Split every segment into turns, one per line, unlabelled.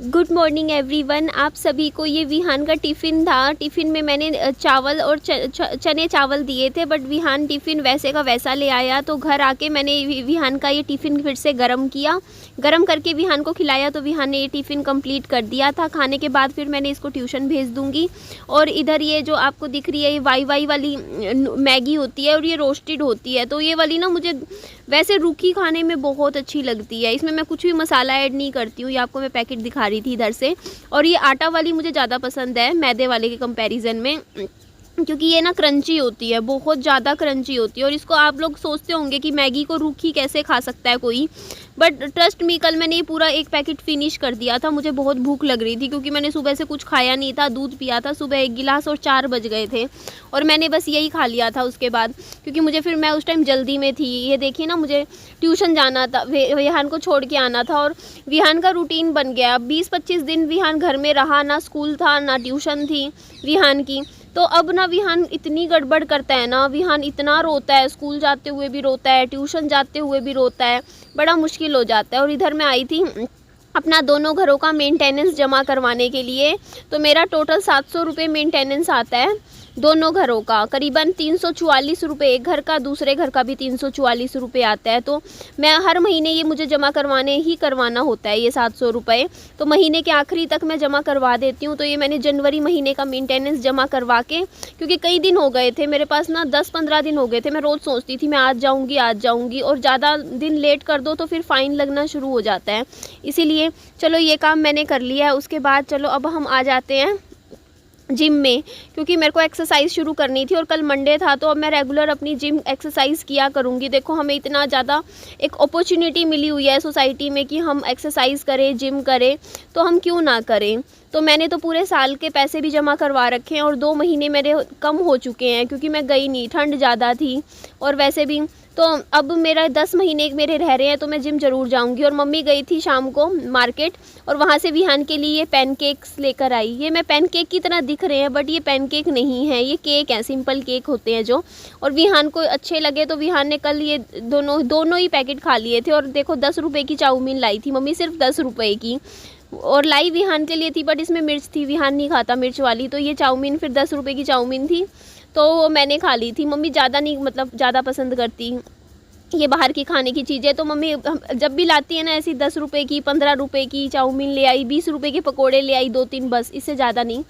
Good morning everyone. आप सभी को ये विहान का टिफ़िन था। टिफ़िन में मैंने चावल और चने चावल दिए थे, बट विहान टिफ़िन वैसे का वैसा ले आया। तो घर आके मैंने विहान का ये टिफ़िन फिर से गर्म किया, गर्म करके विहान को खिलाया। तो विहान ने ये टिफ़िन कंप्लीट कर दिया था। खाने के बाद फिर मैंने इसको ट्यूशन भेज दूँगी। और इधर ये जो आपको दिख रही है ये वाई वाली मैगी होती है और ये रोस्टेड होती है। तो ये वाली ना मुझे वैसे रूखी खाने में बहुत अच्छी लगती है। इसमें मैं कुछ भी मसाला ऐड नहीं करती हूँ। ये आपको मैं पैकेट दिखा रही थी इधर से। और ये आटा वाली मुझे ज़्यादा पसंद है मैदे वाले के कंपैरिजन में, क्योंकि ये ना क्रंची होती है, बहुत ज़्यादा क्रंची होती है। और इसको आप लोग सोचते होंगे कि मैगी को रूखी कैसे खा सकता है कोई, बट ट्रस्ट मी कल मैंने ये पूरा एक पैकेट फिनिश कर दिया था। मुझे बहुत भूख लग रही थी क्योंकि मैंने सुबह से कुछ खाया नहीं था, दूध पिया था सुबह 1 गिलास और 4 बज गए थे और मैंने बस यही खा लिया था उसके बाद, क्योंकि मुझे फिर मैं उस टाइम जल्दी में थी। ये देखिए ना, मुझे ट्यूशन जाना था, विहान को छोड़ के आना था और विहान का रूटीन बन गया। 20-25 दिन विहान घर में रहा, ना स्कूल था ना ट्यूशन थी विहान की। तो अब ना विहान इतनी गड़बड़ करता है ना, विहान इतना रोता है, स्कूल जाते हुए भी रोता है, ट्यूशन जाते हुए भी रोता है, बड़ा मुश्किल हो जाता है। और इधर मैं आई थी अपना दोनों घरों का मेंटेनेंस जमा करवाने के लिए। तो मेरा टोटल 700 रुपये मेंटेनेंस आता है दोनों घरों का, करीबन 344 रुपये एक घर का, दूसरे घर का भी 344 रुपये आता है। तो मैं हर महीने ये मुझे जमा करवाना होता है ये 700 रुपये। तो महीने के आखिरी तक मैं जमा करवा देती हूँ। तो ये मैंने जनवरी महीने का मेंटेनेंस जमा करवा के, क्योंकि कई दिन हो गए थे मेरे पास ना, 10-15 दिन हो गए थे। मैं रोज़ सोचती थी मैं आज जाऊँगी और ज़्यादा दिन लेट कर दो तो फिर फ़ाइन लगना शुरू हो जाता है। इसीलिए चलो ये काम मैंने कर लिया है। उसके बाद चलो अब हम आ जाते हैं जिम में, क्योंकि मेरे को एक्सरसाइज शुरू करनी थी और कल मंडे था। तो अब मैं रेगुलर अपनी जिम एक्सरसाइज किया करूँगी। देखो हमें इतना ज़्यादा एक अपॉर्चुनिटी मिली हुई है सोसाइटी में कि हम एक्सरसाइज करें, जिम करें, तो हम क्यों ना करें। तो मैंने तो पूरे साल के पैसे भी जमा करवा रखे हैं और 2 महीने मेरे कम हो चुके हैं क्योंकि मैं गई नहीं, ठंड ज़्यादा थी और वैसे भी। तो अब मेरा 10 महीने मेरे रह रहे हैं तो मैं जिम ज़रूर जाऊंगी। और मम्मी गई थी शाम को मार्केट और वहाँ से विहान के लिए पैनकेक्स लेकर आई। ये मैं पैनकेक की तरह दिख रहे हैं बट ये पैनकेक नहीं है, ये केक है, सिंपल केक होते हैं जो। और विहान को अच्छे लगे तो विहान ने कल ये दोनों ही पैकेट खा लिए थे। और देखो 10 रुपये की चाउमीन लाई थी मम्मी, सिर्फ 10 रुपये की, और लाई विहान के लिए थी बट इसमें मिर्च थी, विहान नहीं खाता मिर्च वाली। तो ये चाउमीन फिर 10 रुपये की चाउमीन थी तो वो मैंने खा ली थी। मम्मी ज़्यादा नहीं, मतलब ज़्यादा पसंद करती ये बाहर की खाने की चीज़ें। तो मम्मी जब भी लाती है ना ऐसी 10 रुपये की, 15 रुपये की चाउमीन ले आई, 20 रुपये के पकोड़े ले आई 2-3, बस इससे ज़्यादा नहीं।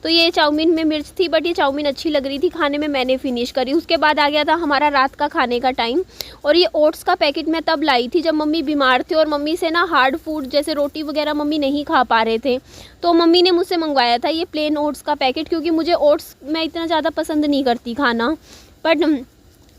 तो ये चाउमीन में मिर्च थी बट ये चाउमीन अच्छी लग रही थी खाने में, मैंने फिनिश करी। उसके बाद आ गया था हमारा रात का खाने का टाइम। और ये ओट्स का पैकेट मैं तब लाई थी जब मम्मी बीमार थे और मम्मी से ना हार्ड फूड जैसे रोटी वगैरह मम्मी नहीं खा पा रहे थे। तो मम्मी ने मुझसे मंगवाया था ये प्लेन ओट्स का पैकेट, क्योंकि मुझे ओट्स मैं इतना ज़्यादा पसंद नहीं करती खाना। बट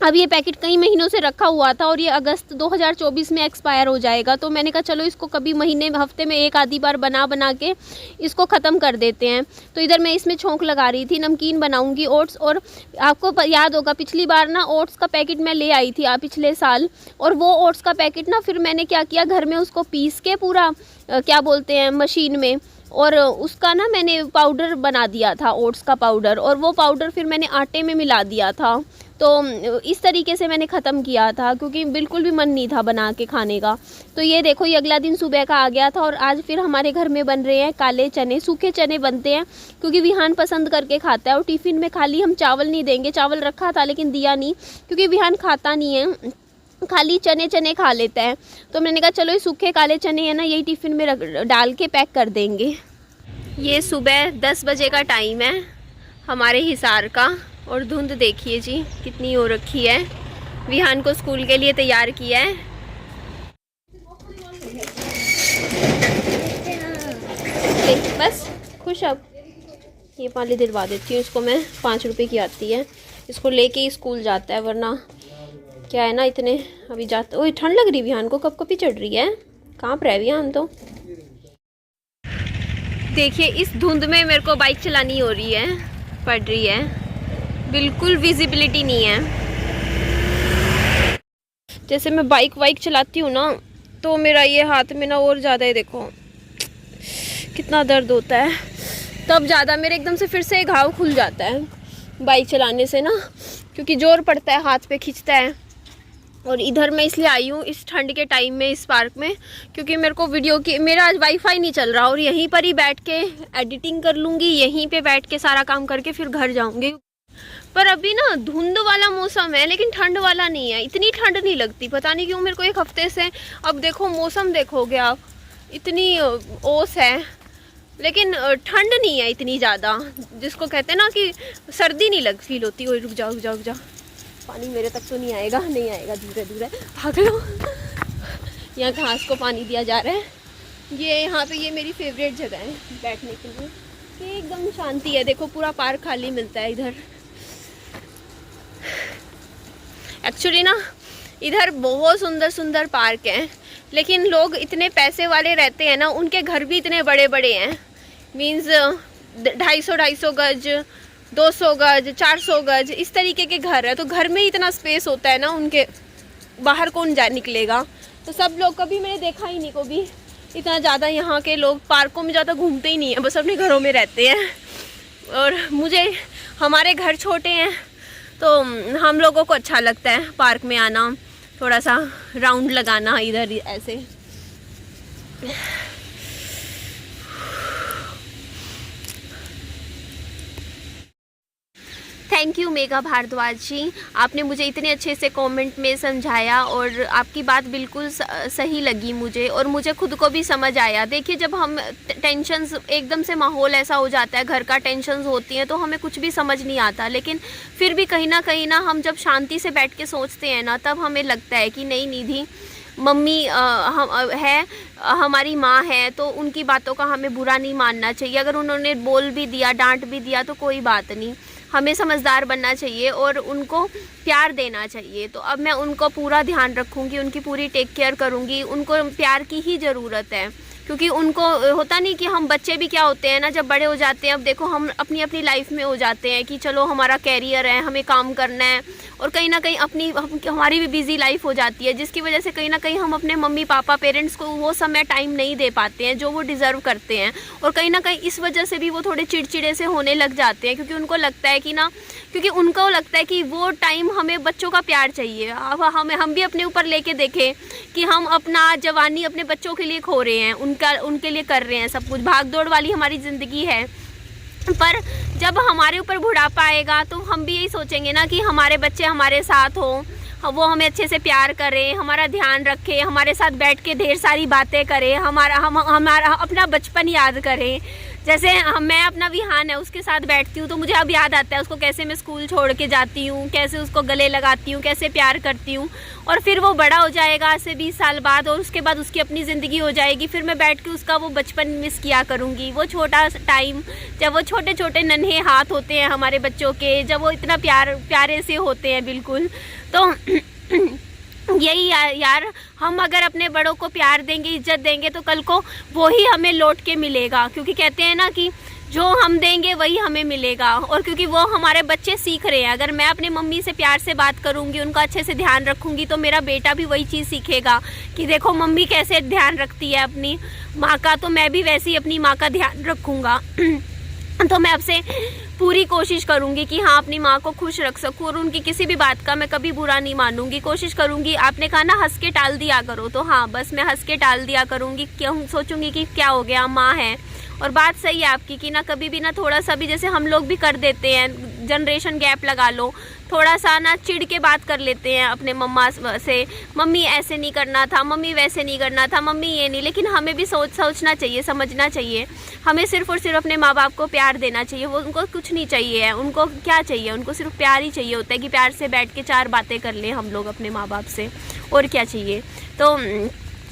अब ये पैकेट कई महीनों से रखा हुआ था और ये अगस्त 2024 में एक्सपायर हो जाएगा। तो मैंने कहा चलो इसको कभी महीने हफ्ते में एक आधी बार बना के इसको ख़त्म कर देते हैं। तो इधर मैं इसमें छोंक लगा रही थी, नमकीन बनाऊंगी ओट्स। और आपको याद होगा पिछली बार ना ओट्स का पैकेट मैं ले आई थी पिछले साल, और वो ओट्स का पैकेट ना फिर मैंने क्या किया, घर में उसको पीस के पूरा क्या बोलते हैं मशीन में, और उसका ना मैंने पाउडर बना दिया था ओट्स का पाउडर, और वो पाउडर फिर मैंने आटे में मिला दिया था। तो इस तरीके से मैंने ख़त्म किया था क्योंकि बिल्कुल भी मन नहीं था बना के खाने का। तो ये देखो ये अगला दिन सुबह का आ गया था और आज फिर हमारे घर में बन रहे हैं काले चने, सूखे चने बनते हैं क्योंकि विहान पसंद करके खाता है। और टिफ़िन में खाली हम चावल नहीं देंगे, चावल रखा था लेकिन दिया नहीं क्योंकि विहान खाता नहीं है, खाली चने खा लेता है। तो मैंने कहा चलो ये सूखे काले चने हैं ना, यही टिफ़िन में डाल के पैक कर देंगे। ये सुबह 10 बजे का टाइम है हमारे हिसार का और धुंध देखिए जी कितनी हो रखी है। विहान को स्कूल के लिए तैयार किया है। बस खुश। अब ये पाली दिलवा देती हूँ इसको मैं, 5 रुपए की आती है, इसको लेके ही स्कूल जाता है। वरना क्या है ना, इतने अभी जाता, ओए ठंड लग रही विहान को, कपकपी चढ़ रही है, कांप रहा है विहान तो। देखिए इस धुंध में मेरे को बाइक चलानी हो रही है, पड़ रही है, बिल्कुल विजिबिलिटी नहीं है। जैसे मैं बाइक चलाती हूँ ना तो मेरा ये हाथ में ना और ज़्यादा है, देखो कितना दर्द होता है, तब ज़्यादा मेरे एकदम से फिर से घाव खुल जाता है बाइक चलाने से ना, क्योंकि जोर पड़ता है, हाथ पे खींचता है। और इधर मैं इसलिए आई हूँ इस ठंड के टाइम में इस पार्क में, क्योंकि मेरे को वीडियो की, मेरा आज वाईफाई नहीं चल रहा और यहीं पर ही बैठ के एडिटिंग कर लूँगी, यहीं पे बैठ के सारा काम करके फिर घर जाऊँगी। पर अभी ना धुंध वाला मौसम है लेकिन ठंड वाला नहीं है, इतनी ठंड नहीं लगती, पता नहीं क्यों मेरे को एक हफ्ते से। अब देखो मौसम देखोगे आप, इतनी ओस है लेकिन ठंड नहीं है इतनी ज़्यादा, जिसको कहते हैं ना कि सर्दी नहीं लग फील होती। ओए रुक जाओ रुक जाओ रुक जाओ, पानी मेरे तक तो नहीं आएगा, नहीं आएगा, धीरे धीरे भाग लो। यहाँ घास को पानी दिया जा रहा है। ये यहाँ पे ये मेरी फेवरेट जगह है बैठने के लिए, ये एकदम शांति है। देखो पूरा पार्क खाली मिलता है इधर। एक्चुअली ना इधर बहुत सुंदर सुंदर पार्क हैं, लेकिन लोग इतने पैसे वाले रहते हैं ना, उनके घर भी इतने बड़े बड़े हैं। मीन्स 250 गज, 200 गज, 400 गज इस तरीके के घर है, तो घर में इतना स्पेस होता है ना उनके, बाहर कौन जा निकलेगा। तो सब लोग, कभी मैंने देखा ही नहीं कभी इतना ज़्यादा यहाँ के लोग पार्कों में ज़्यादा घूमते ही नहीं है, बस अपने घरों में रहते हैं। और मुझे, हमारे घर छोटे हैं तो हम लोगों को अच्छा लगता है पार्क में आना, थोड़ा सा राउंड लगाना इधर ऐसे। थैंक यू मेघा भारद्वाज जी, आपने मुझे इतने अच्छे से कमेंट में समझाया और आपकी बात बिल्कुल सही लगी मुझे, और मुझे खुद को भी समझ आया। देखिए जब हम टेंशन्स, एकदम से माहौल ऐसा हो जाता है, घर का टेंशन्स होती हैं, तो हमें कुछ भी समझ नहीं आता, लेकिन फिर भी कहीं ना हम जब शांति से बैठ के सोचते हैं ना, तब हमें लगता है कि नहीं निधि, मम्मी हम है, हमारी माँ है, तो उनकी बातों का हमें बुरा नहीं मानना चाहिए। अगर उन्होंने बोल भी दिया, डांट भी दिया, तो कोई बात नहीं, हमें समझदार बनना चाहिए और उनको प्यार देना चाहिए। तो अब मैं उनको पूरा ध्यान रखूँगी, उनकी पूरी टेक केयर करूँगी। उनको प्यार की ही ज़रूरत है, क्योंकि उनको होता नहीं कि हम बच्चे भी क्या होते हैं ना, जब बड़े हो जाते हैं, अब देखो हम अपनी अपनी लाइफ में हो जाते हैं कि चलो हमारा कैरियर है, हमें काम करना है, और कहीं ना कहीं हमारी भी बिजी लाइफ हो जाती है, जिसकी वजह से कहीं ना कहीं हम अपने मम्मी पापा पेरेंट्स को वो समय टाइम नहीं दे पाते हैं जो वो डिज़र्व करते हैं। और कहीं ना कहीं इस वजह से भी वो थोड़े चिड़चिड़े से होने लग जाते हैं, क्योंकि उनको लगता है कि ना, क्योंकि उनको लगता है कि वो टाइम हमें बच्चों का प्यार चाहिए। अब हम भी अपने ऊपर लेके देखें कि हम अपना जवानी अपने बच्चों के लिए खो रहे हैं, उनके लिए कर रहे हैं सब कुछ, भाग दौड़ वाली हमारी ज़िंदगी है। पर जब हमारे ऊपर बुढ़ापा आएगा तो हम भी यही सोचेंगे ना कि हमारे बच्चे हमारे साथ हों, वो हमें अच्छे से प्यार करें, हमारा ध्यान रखें, हमारे साथ बैठ के ढेर सारी बातें करें, हमारा अपना बचपन याद करें। जैसे मैं अपना विहान है उसके साथ बैठती हूँ तो मुझे अब याद आता है उसको कैसे मैं स्कूल छोड़ के जाती हूँ, कैसे उसको गले लगाती हूँ, कैसे प्यार करती हूँ। और फिर वो बड़ा हो जाएगा आज से 20 साल बाद, और उसके बाद उसकी अपनी ज़िंदगी हो जाएगी, फिर मैं बैठ के उसका वो बचपन मिस किया करूँगी, वो छोटा टाइम, जब वो छोटे छोटे नन्हे हाथ होते हैं हमारे बच्चों के, जब वो इतना प्यारे से होते हैं बिल्कुल। तो यही यार, हम अगर अपने बड़ों को प्यार देंगे, इज्जत देंगे, तो कल को वो ही हमें लौट के मिलेगा, क्योंकि कहते हैं ना कि जो हम देंगे वही हमें मिलेगा। और क्योंकि वो हमारे बच्चे सीख रहे हैं, अगर मैं अपनी मम्मी से प्यार से बात करूंगी, उनका अच्छे से ध्यान रखूंगी, तो मेरा बेटा भी वही चीज़ सीखेगा कि देखो मम्मी कैसे ध्यान रखती है अपनी माँ का, तो मैं भी वैसे ही अपनी माँ का ध्यान रखूँगा। तो मैं आपसे पूरी कोशिश करूंगी कि हाँ अपनी माँ को खुश रख सकूँ, और उनकी किसी भी बात का मैं कभी बुरा नहीं मानूंगी, कोशिश करूंगी। आपने कहा ना हंस के टाल दिया करो, तो हाँ बस मैं हंस के टाल दिया करूंगी, क्यों सोचूंगी कि क्या हो गया, माँ है। और बात सही है आपकी कि ना कभी भी ना थोड़ा सा भी, जैसे हम लोग भी कर देते हैं, जनरेशन गैप लगा लो, थोड़ा सा ना चिढ़ के बात कर लेते हैं अपने मम्मा से, मम्मी ऐसे नहीं करना था, मम्मी वैसे नहीं करना था, मम्मी ये नहीं। लेकिन हमें भी सोचना चाहिए, समझना चाहिए, हमें सिर्फ और सिर्फ अपने माँ बाप को प्यार देना चाहिए। वो उनको कुछ नहीं चाहिए है, उनको क्या चाहिए, उनको सिर्फ प्यार ही चाहिए होता है कि प्यार से बैठ के 4 बातें कर लें हम लोग अपने माँ बाप से, और क्या चाहिए। तो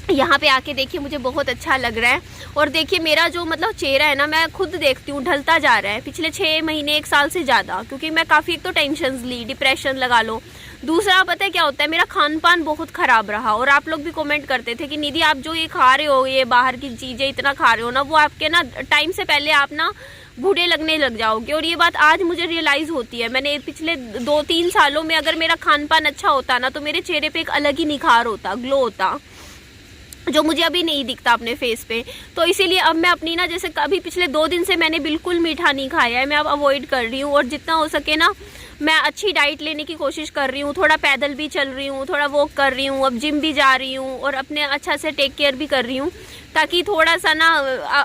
यहाँ पे आके देखिए मुझे बहुत अच्छा लग रहा है। और देखिए मेरा जो मतलब चेहरा है ना, मैं खुद देखती हूँ ढलता जा रहा है पिछले 6 महीने 1 साल से ज़्यादा, क्योंकि मैं काफ़ी, एक तो टेंशन्स ली, डिप्रेशन लगा लो, दूसरा पता है क्या होता है, मेरा खान पान बहुत ख़राब रहा। और आप लोग भी कमेंट करते थे कि निधि आप जो ये खा रहे हो, ये बाहर की चीज़ें इतना खा रहे हो ना, वो आपके ना टाइम से पहले आप ना बूढ़े लगने लग जाओगे। और ये बात आज मुझे रियलाइज़ होती है। मैंने पिछले 2-3 सालों में अगर मेरा खान पान अच्छा होता ना, तो मेरे चेहरे पे एक अलग ही निखार होता, ग्लो होता, जो मुझे अभी नहीं दिखता अपने फेस पे। तो इसीलिए अब मैं अपनी ना, जैसे अभी पिछले 2 दिन से मैंने बिल्कुल मीठा नहीं खाया है, मैं अब अवॉइड कर रही हूँ। और जितना हो सके ना मैं अच्छी डाइट लेने की कोशिश कर रही हूँ, थोड़ा पैदल भी चल रही हूँ, थोड़ा वॉक कर रही हूँ, अब जिम भी जा रही हूँ और अपने अच्छा से टेक केयर भी कर रही हूँ, ताकि थोड़ा सा ना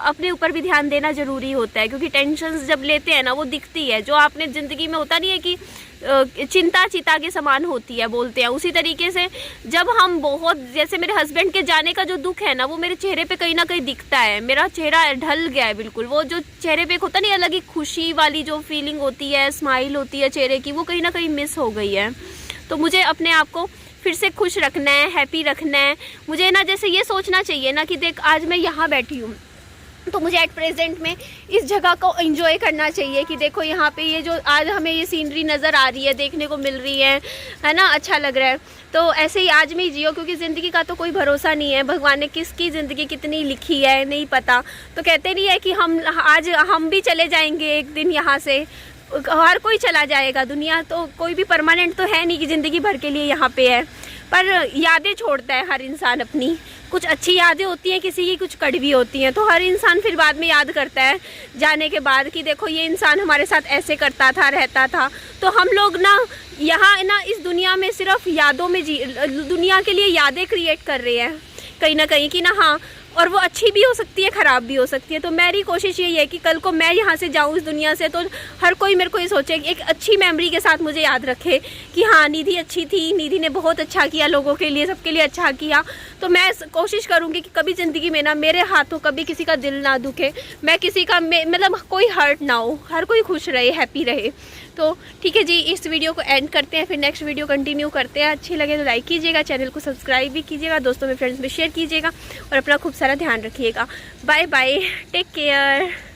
अपने ऊपर भी ध्यान देना ज़रूरी होता है, क्योंकि टेंशन्स जब लेते हैं ना वो दिखती है। जो आपने ज़िंदगी में होता नहीं है कि चिंता चिता के समान होती है बोलते हैं, उसी तरीके से जब हम बहुत, जैसे मेरे हस्बैंड के जाने का जो दुख है ना वो मेरे चेहरे पे कहीं ना कहीं दिखता है, मेरा चेहरा ढल गया है बिल्कुल। वो जो चेहरे पे होता नहीं अलग ही खुशी वाली जो फीलिंग होती है, स्माइल होती है चेहरे की, वो कहीं ना कहीं मिस हो गई है। तो मुझे अपने आप को फिर से खुश रखना है, हैप्पी रखना है। मुझे ना जैसे ये सोचना चाहिए ना कि देख आज मैं यहाँ बैठी हूँ तो मुझे एट प्रेजेंट में इस जगह को एंजॉय करना चाहिए कि देखो यहाँ पे ये जो आज हमें ये सीनरी नज़र आ रही है, देखने को मिल रही है ना, अच्छा लग रहा है। तो ऐसे ही आज में ही जियो, क्योंकि ज़िंदगी का तो कोई भरोसा नहीं है, भगवान ने किसकी ज़िंदगी कितनी लिखी है नहीं पता। तो कहते नहीं है कि आज हम भी चले जाएंगे एक दिन यहाँ से, हर कोई चला जाएगा, दुनिया तो कोई भी परमानेंट तो है नहीं कि ज़िंदगी भर के लिए यहाँ पे है, पर यादें छोड़ता है हर इंसान अपनी। कुछ अच्छी यादें होती हैं, किसी की कुछ कड़वी होती हैं, तो हर इंसान फिर बाद में याद करता है जाने के बाद कि देखो ये इंसान हमारे साथ ऐसे करता था, रहता था। तो हम लोग ना यहाँ ना इस दुनिया में सिर्फ यादों में दुनिया के लिए यादें क्रिएट कर रहे हैं कहीं ना कहीं, कि ना हाँ, और वो अच्छी भी हो सकती है, ख़राब भी हो सकती है। तो मेरी कोशिश यही है कि कल को मैं यहाँ से जाऊँ इस दुनिया से तो हर कोई मेरे को ये सोचे कि एक अच्छी मेमोरी के साथ मुझे याद रखे कि हाँ निधि अच्छी थी, निधि ने बहुत अच्छा किया लोगों के लिए, सबके लिए अच्छा किया। तो मैं कोशिश करूँगी कि कभी ज़िंदगी में ना मेरे हाथों कभी किसी का दिल ना दुखे, मैं किसी का मतलब कोई हर्ट ना हो, हर कोई खुश रहे, हैप्पी रहे। तो ठीक है जी, इस वीडियो को एंड करते हैं, फिर नेक्स्ट वीडियो कंटिन्यू करते हैं। अच्छी लगे तो लाइक कीजिएगा, चैनल को सब्सक्राइब भी कीजिएगा, दोस्तों में फ्रेंड्स में शेयर कीजिएगा और अपना खूब सारा ध्यान रखिएगा। Bye bye, take care.